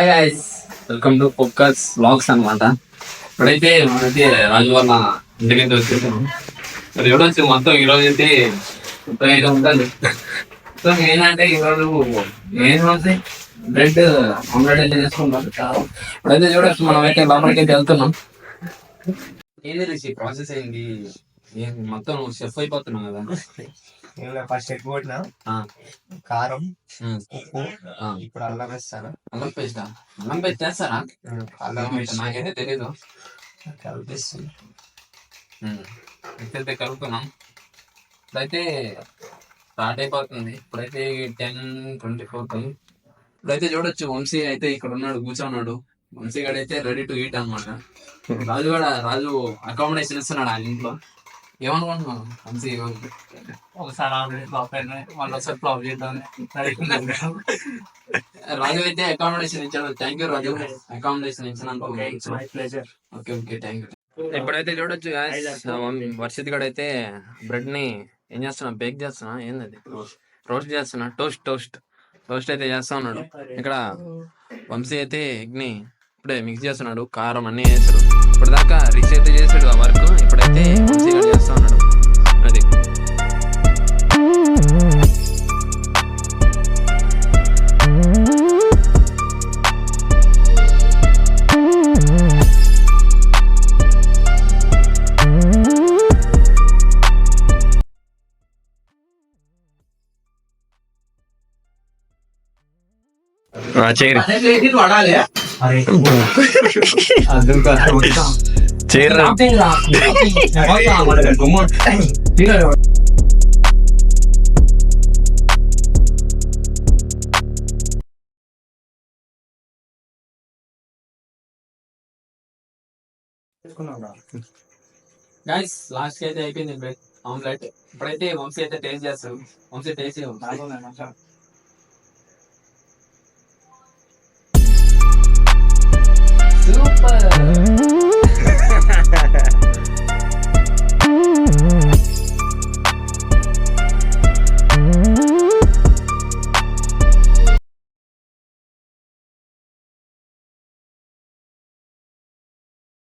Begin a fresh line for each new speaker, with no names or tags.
Hi guys, welcome to పొక్కస్ vlogs అనమాట. ఇప్పుడైతే మనైతే రాజు వాళ్ళ ఇంటికైతే వచ్చేసాము. మరి ఎవరొచ్చి మొత్తం ఈరోజు అయితే మొత్తం అయితే ఉంటుంది. సో ఏంటంటే ఈరోజు ఏం రోజు బ్రెడ్ ఆమ్లెట్ అయితే చేసుకుంటాం. ఇప్పుడైతే చూడొచ్చు మనం అయితే లోపలికి అయితే వెళ్తున్నాం. ఏది రిషి ప్రాసెస్ అయింది, మొత్తం షెఫ్ అయిపోతున్నాం కదా.
ఫస్ట్ ఎగ్ కొట్టిన కారం ఉప్పు ఇప్పుడు అల్లం వేస్తాను.
అల్లం పేస్ట్ చేస్తారా?
అల్లం పేస్ట్
నాకైతే తెలీదు.
కలిపిస్తుంది.
ఇప్పుడైతే కలుపుతున్నాం. ఇప్పుడైతే స్టార్ట్ అయిపోతుంది. ఇప్పుడైతే 10:24. ఇప్పుడైతే చూడొచ్చు వంశీ అయితే ఇక్కడ ఉన్నాడు, కూర్చోన్నాడు. వంశీ గడ అయితే రెడీ టు ఈట్ అనమాట. రాజు అకామిడేషన్ ఇస్తున్నాడు ఆ ఇంట్లో. ఏమనుకుంటున్నాను వంశీ?
ఒకసారి ఆల్రెడీ ఫ్లాప్ అయినా మళ్ళీ ఒకసారి ఫ్లాప్ చేద్దాం.
రాజు అయితే అకామిడేషన్ ఇచ్చాడు. థ్యాంక్ యూ రాజు, అకామిడేషన్ ఇచ్చినందుకు. Okay okay, thank you. ఇప్పుడైతే చూడొచ్చు వర్షిత్ గడ అయితే బ్రెడ్ ని ఏం చేస్తున్నా, బేక్ చేస్తున్నా, ఏంది రోస్ట్ చేస్తున్నా, టోస్ట్ అయితే చేస్తా ఉన్నాడు. ఇక్కడ వంశీ అయితే ఎగ్ ని ఇప్పుడే మిక్స్ చేస్తున్నాడు, కారం అన్ని వేసాడు. ఇప్పటిదాకా రిచ్ అయితే చేసాడు ఆ వర్క్, ఇప్పుడైతే వంశీ గడ చేస్తా ఉన్నాడు. అది గైస్ లాస్ట్ కి అయితే అయిపోయింది బ్రెడ్ ఆమ్లెట్. ఇప్పుడైతే వంశీ అయితే టేస్ట్ చేస్తాడు. Vamshi taste super.